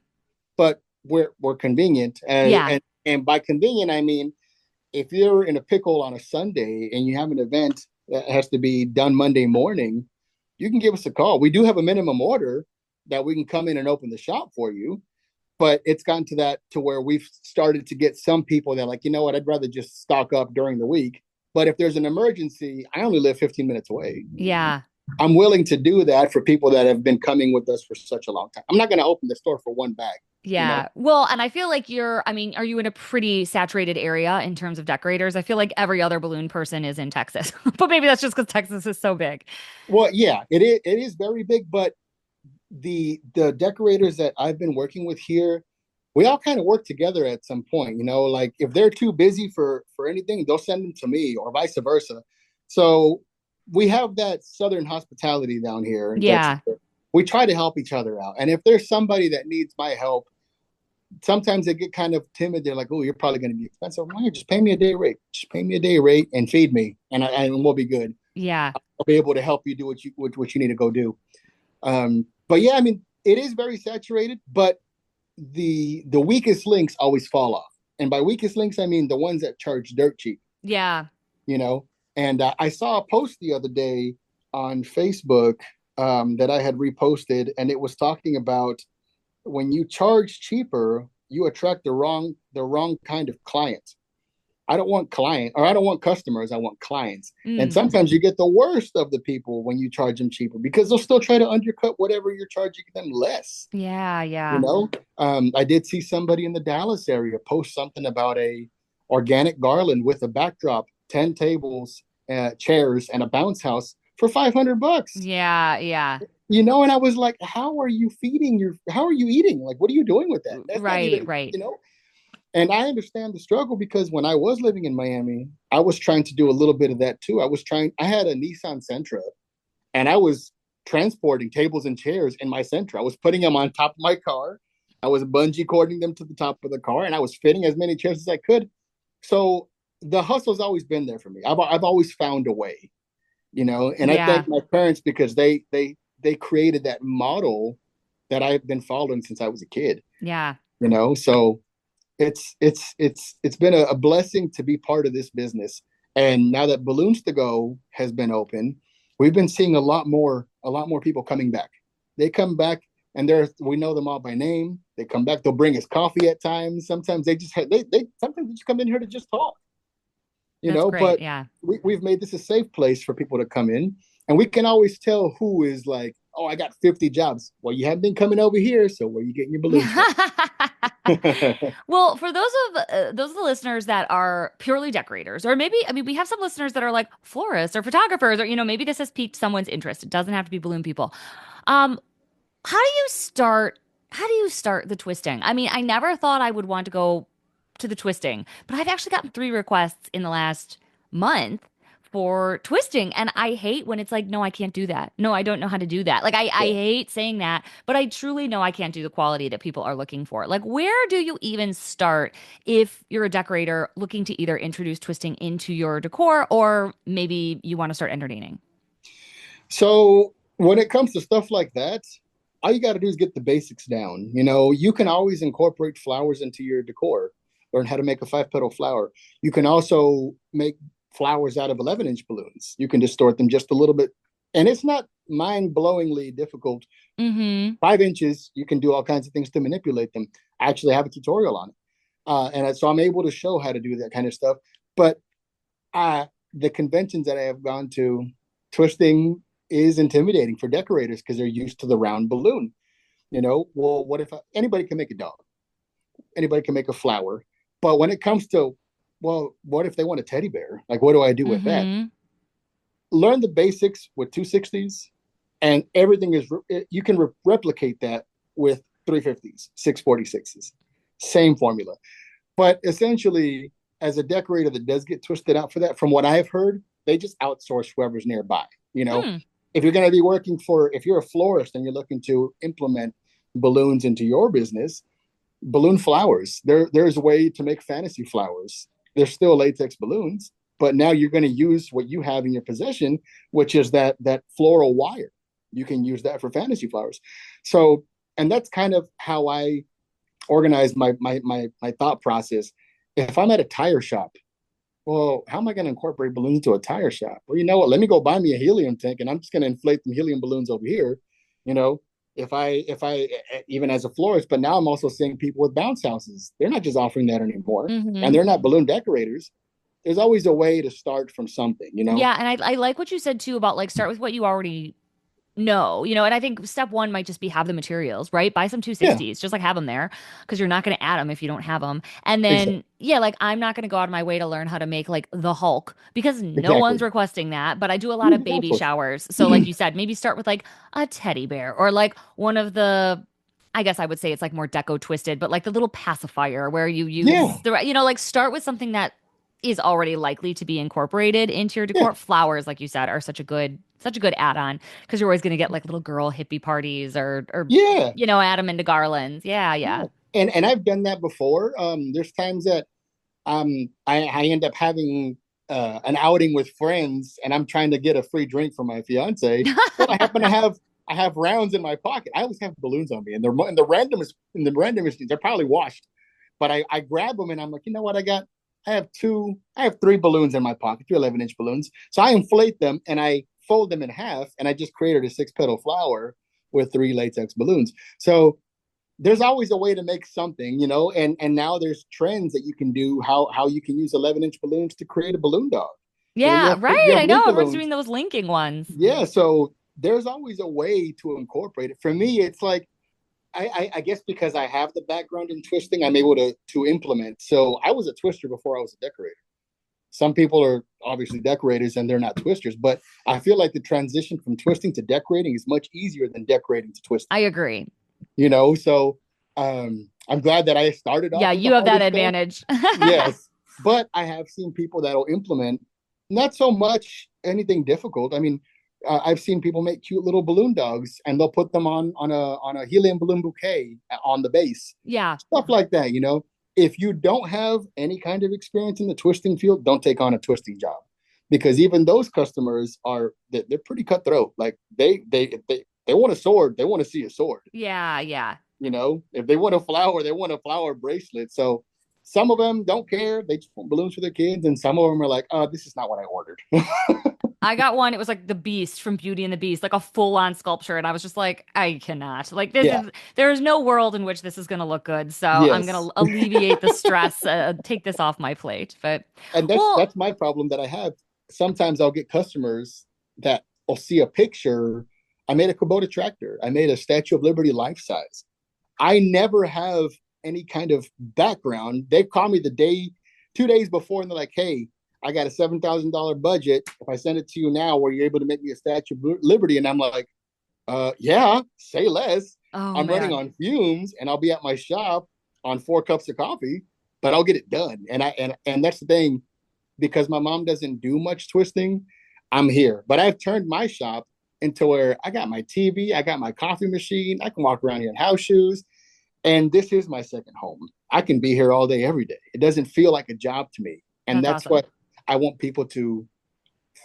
but we're convenient. And by convenient, I mean, if you're in a pickle on a Sunday and you have an event that has to be done Monday morning, you can give us a call. We do have a minimum order that we can come in and open the shop for you. But it's gotten to where we've started to get some people that are like, you know what, I'd rather just stock up during the week. But if there's an emergency, I only live 15 minutes away. Yeah. I'm willing to do that for people that have been coming with us for such a long time. I'm not going to open the store for one bag. Yeah. Well, and I feel like are you in a pretty saturated area in terms of decorators? I feel like every other balloon person is in Texas, but maybe that's just because Texas is so big. Well, yeah, it is very big, but the decorators that I've been working with here, we all kind of work together at some point, like if they're too busy for anything, they'll send them to me or vice versa. So we have that Southern hospitality down here in Texas. Yeah. We try to help each other out. And if there's somebody that needs my help, sometimes they get kind of timid. They're like, "Oh, you're probably going to be expensive." I'm just pay me a day rate. Just pay me a day rate and feed me, and we'll be good. Yeah. I'll be able to help you do what you need to go do. But yeah, I mean, it is very saturated, but the weakest links always fall off. And by weakest links, I mean the ones that charge dirt cheap. Yeah. You know, and I saw a post the other day on Facebook that I had reposted, and it was talking about when you charge cheaper, you attract the wrong kind of client. I don't want customers, I want clients. And Mm. sometimes you get the worst of the people when you charge them cheaper because they'll still try to undercut whatever you're charging them less. Yeah. You Yeah. know, I did see somebody in the Dallas area post something about a organic garland with a backdrop, 10 tables, chairs, and a bounce house for $500. Yeah. Yeah. And I was like, how are you eating? Like, what are you doing with that? That's not Right. even, Right. and I understand the struggle because when I was living in Miami, I was trying to do a little bit of that too. I had a Nissan Sentra and I was transporting tables and chairs in my Sentra. I was putting them on top of my car. I was bungee cording them to the top of the car and I was fitting as many chairs as I could. So the hustle's always been there for me. I've always found a way, and I Yeah. thank my parents because they created that model that I've been following since I was a kid, Yeah. so it's been a blessing to be part of this business. And now that Balloons to Go has been open, we've been seeing a lot more people coming back. They come back and we know them all by name. They come back, they'll bring us coffee at times. Sometimes they sometimes just come in here to just talk, That's great. but Yeah. we've made this a safe place for people to come in. And we can always tell who is like, oh, I got 50 jobs. Well, you haven't been coming over here, so where are you getting your balloons from? Well, for those of the listeners that are purely decorators, or maybe, I mean, we have some listeners that are like florists or photographers, or maybe this has piqued someone's interest. It doesn't have to be balloon people. Um, how do you start? How do you start the twisting? I mean, I never thought I would want to go to the twisting, but I've actually gotten 3 requests in the last month for twisting. And I hate when it's like, no, I can't do that. No, I don't know how to do that. Like, I Yeah. hate saying that, but I truly know I can't do the quality that people are looking for. Like, where do you even start if you're a decorator looking to either introduce twisting into your decor or maybe you want to start entertaining? So when it comes to stuff like that, all you got to do is get the basics down. You can always incorporate flowers into your decor. Learn how to make a 5 petal flower. You can also make flowers out of 11-inch balloons. You can distort them just a little bit, and it's not mind-blowingly difficult. Mm-hmm. 5 inches, you can do all kinds of things to manipulate them. I actually have a tutorial on it, and so I'm able to show how to do that kind of stuff. But the conventions that I have gone to, twisting is intimidating for decorators because they're used to the round balloon. Well, what if anybody can make a dog? Anybody can make a flower. But when it comes to, well, what if they want a teddy bear? Like, what do I do with that? Mm-hmm. Learn the basics with 260s, and everything is, you can replicate that with 350s, 646s. Same formula. But essentially, as a decorator that does get twisted out for that, from what I've heard, they just outsource whoever's nearby. Mm. If you're going to be if you're a florist and you're looking to implement balloons into your business, balloon flowers, there's a way to make fantasy flowers. They're still latex balloons, but now you're going to use what you have in your possession, which is that floral wire. You can use that for fantasy flowers. So, and that's kind of how I organize my thought process. If I'm at a tire shop, well, how am I going to incorporate balloons into a tire shop? Well, you know what? Let me go buy me a helium tank, and I'm just going to inflate some helium balloons over here. You know, if I even as a florist, but now I'm also seeing people with bounce houses. They're not just offering that anymore, and Mm-hmm. they're not balloon decorators. There's always a way to start from something. Yeah, and I like what you said too about like start with what you already know, and I think step one might just be have the materials, right? Buy some Yeah, 260s, just like have them there because you're not going to add them if you don't have them. And then, exactly, yeah, like I'm not going to go out of my way to learn how to make like the Hulk because no one's exactly, requesting that, but I do a lot of baby exactly. showers. So, like you said, maybe start with like a teddy bear or like one of the I guess I would say it's like more deco twisted, but like the little pacifier where you use Yeah, like start with something that is already likely to be incorporated into your yeah, decor. Flowers, like you said, are such a good add-on because you're always going to get like little girl hippie parties or yeah, add them into garlands. Yeah, yeah. yeah. And I've done that before. There's times that I end up having an outing with friends, and I'm trying to get a free drink for my fiance. But I have rounds in my pocket. I always have balloons on me, and the randomest they're probably washed. But I grab them, and I'm like, you know what? I have three balloons in my pocket, two 11-inch balloons. So I inflate them and I fold them in half, and I just created a 6 petal flower with three latex balloons. So there's always a way to make something, and now there's trends that you can do how you can use 11-inch balloons to create a balloon dog. So Yeah, you right. have I know link everyone's doing balloons. those linking ones. Yeah, so there's always a way to incorporate it. For me, it's like I guess because I have the background in twisting, I'm able to implement. So I was a twister before I was a decorator. Some people are obviously decorators and they're not twisters, but I feel like the transition from twisting to decorating is much easier than decorating to I twisting. agree. So I'm glad that I started Yeah, off with the you have that harder stuff. advantage. Yes, but I have seen people that'll implement not so much anything difficult. I mean, I've seen people make cute little balloon dogs, and they'll put them on a helium balloon bouquet on the base, Yeah. stuff like that. If you don't have any kind of experience in the twisting field, don't take on a twisting job, because even those customers they're pretty cutthroat. Like they want a sword, they want to see a sword. Yeah, yeah. If they want a flower, they want a flower bracelet. So some of them don't care. They just want balloons for their kids. And some of them are like, oh, this is not what I ordered. I got one. It was like the Beast from Beauty and the Beast, like a full-on sculpture, and I was just like, I cannot. Like Yeah. there is no world in which this is going to look good. So I'm going Yes. to alleviate the stress, take this off my plate. But And that's well, that's my problem that I have. Sometimes I'll get customers that will see a picture. I made a Kubota tractor. I made a Statue of Liberty life size. I never have any kind of background. They call me 2 days before, and they're like, "Hey, I got a $7,000 budget. If I send it to you now, were you able to make me a Statue of Liberty?" And I'm like, yeah, say less. oh I'm running man. on fumes, and I'll be at my shop on 4 cups of coffee, but I'll get it done." And that's the thing, because my mom doesn't do much twisting. I'm here, but I've turned my shop into where I got my TV, I got my coffee machine, I can walk around here in house shoes, and this is my second home. I can be here all day, every day. It doesn't feel like a job to me, and That's that's awesome. what I want people to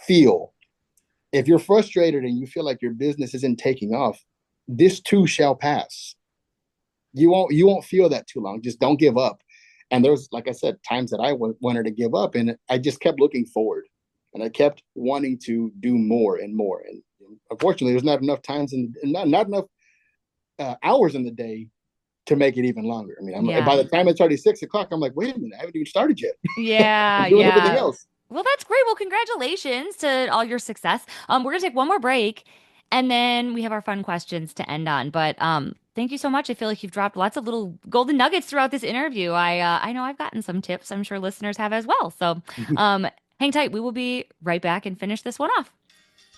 feel. If you're frustrated and you feel like your business isn't taking off, this too shall pass. You won't feel that too long. Just don't give up. And there's, like I said, times that wanted to give up, and I just kept looking forward, and I kept wanting to do more and more. And unfortunately, there's not enough times and not enough hours in the day to make it even longer. I mean, by Yeah. the time it's already 6 o'clock, I'm like, wait a minute, I haven't even started yet. Yeah, I'm doing everything yeah. else. Well, that's great. Well, congratulations to all your success. We're gonna take one more break, and then we have our fun questions to end on. But thank you so much. I feel like you've dropped lots of little golden nuggets throughout this interview. I know I've gotten some tips. I'm sure listeners have as well. So um, hang tight. We will be right back and finish this one off.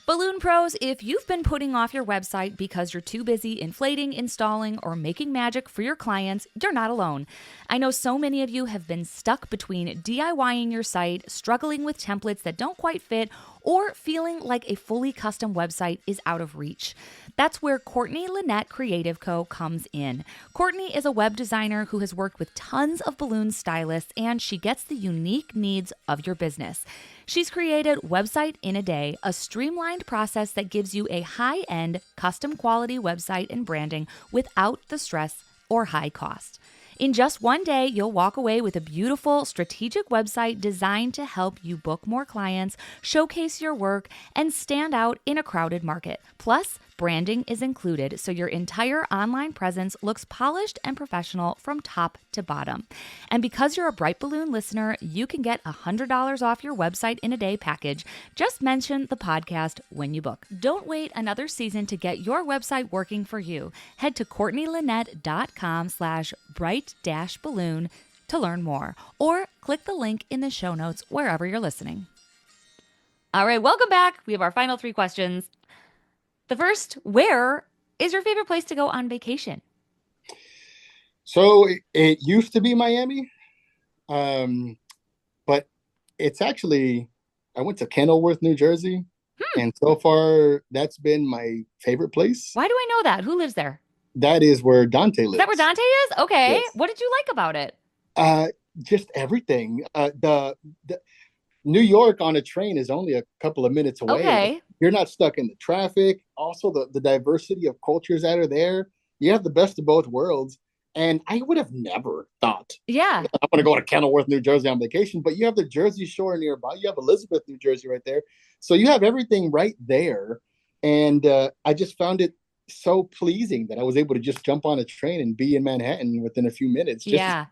Balloon Pros, if you've been putting off your website because you're too busy inflating, installing, or making magic for your clients, you're not alone. I know so many of you have been stuck between DIYing your site, struggling with templates that don't quite fit, or feeling like a fully custom website is out of reach. That's where Courtney Lynette Creative Co. comes in. Courtney is a web designer who has worked with tons of balloon stylists, and she gets the unique needs of your business. She's created Website in a Day, a streamlined process that gives you a high-end, custom quality website and branding without the stress or high cost. In just one day, you'll walk away with a beautiful, strategic website designed to help you book more clients, showcase your work, and stand out in a crowded market. Plus, branding is included, so your entire online presence looks polished and professional from top to bottom. And because you're a Bright Balloon listener, you can get $100 off your Website in a Day package. Just mention the podcast when you book. Don't wait another season to get your website working for you. Head to CourtneyLynette.com/bright-balloon to learn more, or click the link in the show notes wherever you're listening. All right, welcome back. We have our final 3 questions. The first, where is your favorite place to go on vacation? So it used to be Miami, um, but it's actually I went to Kenilworth, New Jersey, Hmm. and so far that's been my favorite place. Why do I know that? Who lives there? That is where Dante Is that where lives. Dante is? Okay. Yes. What did you like about it? Uh, just everything. The New York on a train is only a couple of minutes away. Okay. You're not stuck in the traffic. Also, the diversity of cultures that are there. You have the best of both worlds. And I would have never thought Yeah. I'm going to go to Kenilworth, New Jersey on vacation, but you have the Jersey Shore nearby. You have Elizabeth, New Jersey right there. So you have everything right there. And I just found it so pleasing that I was able to just jump on a train and be in Manhattan within a few minutes. Just, Yeah.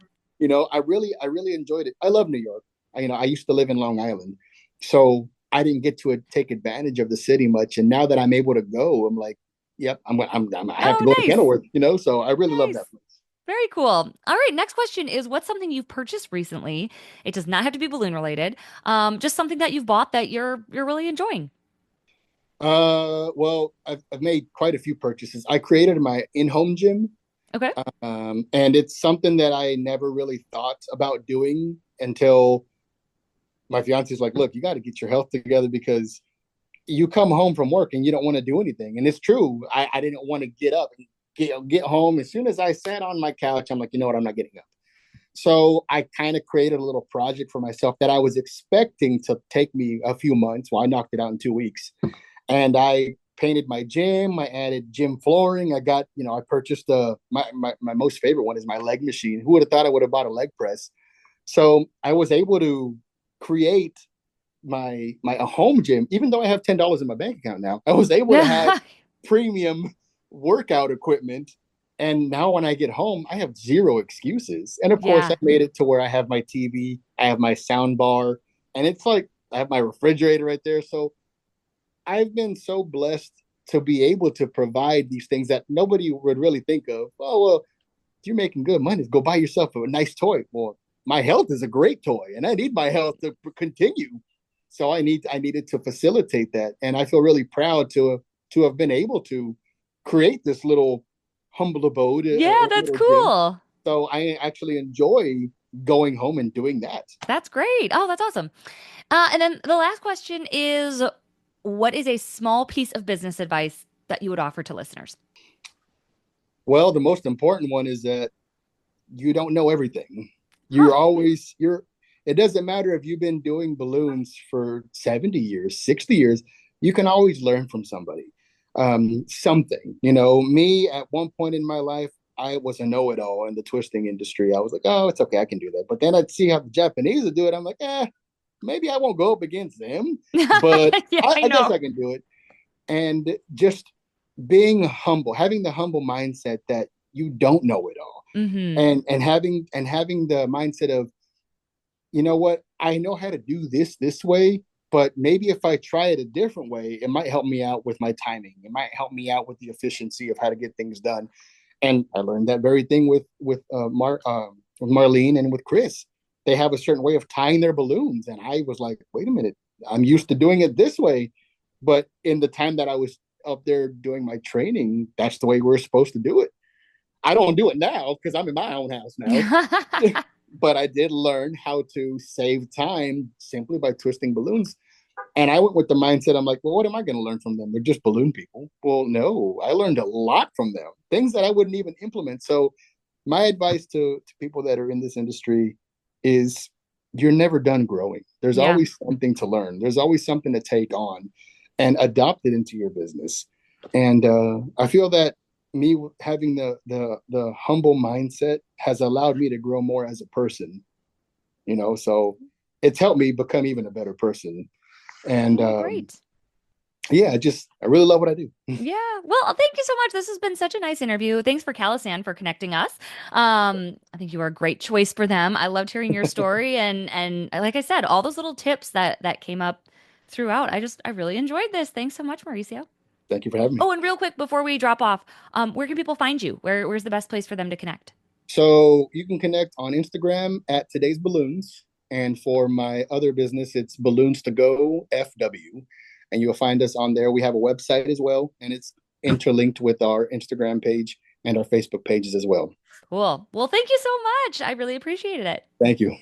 I really enjoyed it. I love New York. I used to live in Long Island. So I didn't get to take advantage of the city much. And now that I'm able to go, I'm like, yep, I have to Oh, go to nice. Kenilworth, so I really love Nice. that place. Very cool. All right, next question is what's something you've purchased recently? It does not have to be balloon related. Just something that you've bought that you're really enjoying. Well, I've made quite a few purchases. I created my in-home gym, Okay. and it's something that I never really thought about doing until my fiance's like, "Look, you got to get your health together because you come home from work and you don't want to do anything." And it's true. I didn't want to get up and get home. As soon as I sat on my couch, I'm like, you know what? I'm not getting up. So I kind of created a little project for myself that I was expecting to take me a few months. Well, I knocked it out in 2 weeks. And I painted my gym. I added gym flooring. I purchased my most favorite one is my leg machine. Who would have thought I would have bought a leg press? So I was able to create my a home gym, even though I have $10 in my bank account now. I was able to have premium workout equipment. And now when I get home, I have zero excuses. And of course, I Yeah. made it to where I have my TV, I have my sound bar, and it's like I have my refrigerator right there. So I've been so blessed to be able to provide these things that nobody would really think of. Oh, well, you're making good money. Go buy yourself a nice toy. Well, my health is a great toy, and I need my health to continue. So I needed to facilitate that, and I feel really proud to have been able to create this little humble abode, Yeah, a that's little gym. cool. So I actually enjoy going home and doing that. That's great. Oh, that's awesome. And then the last question is what is a small piece of business advice that you would offer to listeners? Well, the most important one is that you don't know everything. Huh. You're it doesn't matter if you've been doing balloons for 70 years, 60 years, you can always learn from somebody. Something. Me at one point in my life, I was a know-it-all in the twisting industry. I was like, oh, it's okay, I can do that. But then I'd see how the Japanese would do it. I'm like, maybe I won't go up against them, but Yeah, I I guess know. I can do it. And just being humble, having the humble mindset that you don't know it all, Hmm. and having the mindset of, you know what, I know how to do this way, but maybe if I try it a different way, it might help me out with my timing. It might help me out with the efficiency of how to get things done. And I learned that very thing with Marlene and with Chris. They have a certain way of tying their balloons, and I was like, wait a minute, I'm used to doing it this way, but in the time that I was up there doing my training, that's the way we're supposed to do it. I don't do it now because I'm in my own house now, but I did learn how to save time simply by twisting balloons. And I went with the mindset, I'm like, well, what am I going to learn from them? They're just balloon people. Well, no, I learned a lot from them, things that I wouldn't even implement. So, my advice to people that are in this industry is you're never done growing. There's Yeah. always something to learn, there's always something to take on and adopt it into your business. And I feel that me having the humble mindset has allowed me to grow more as a person, so it's helped me become even a better person. And Oh, great. yeah, I really love what I do. Yeah. Well, thank you so much. This has been such a nice interview. Thanks for Kalisan for connecting us. I think you were a great choice for them. I loved hearing your story and like I said, all those little tips that came up throughout. I really enjoyed this. Thanks so much, Mauricio. Thank you for having me. Oh, and real quick before we drop off, where can people find you? Where's the best place for them to connect? So you can connect on Instagram at Today's Balloons. And for my other business, it's Balloons to Go FW. And you'll find us on there. We have a website as well, and it's interlinked with our Instagram page and our Facebook pages as well. Cool. Well, thank you so much. I really appreciated it. Thank you.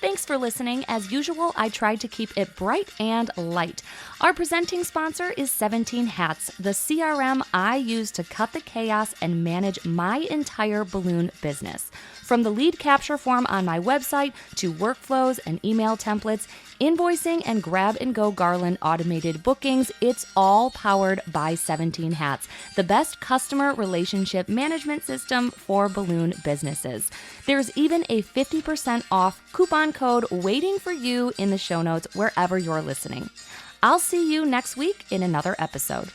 Thanks for listening. As usual, I tried to keep it bright and light. Our presenting sponsor is 17 Hats, the CRM I use to cut the chaos and manage my entire balloon business. From the lead capture form on my website to workflows and email templates, invoicing and grab-and-go garland automated bookings, it's all powered by 17 Hats, the best customer relationship management system for balloon businesses. There's even a 50% off coupon code waiting for you in the show notes wherever you're listening. I'll see you next week in another episode.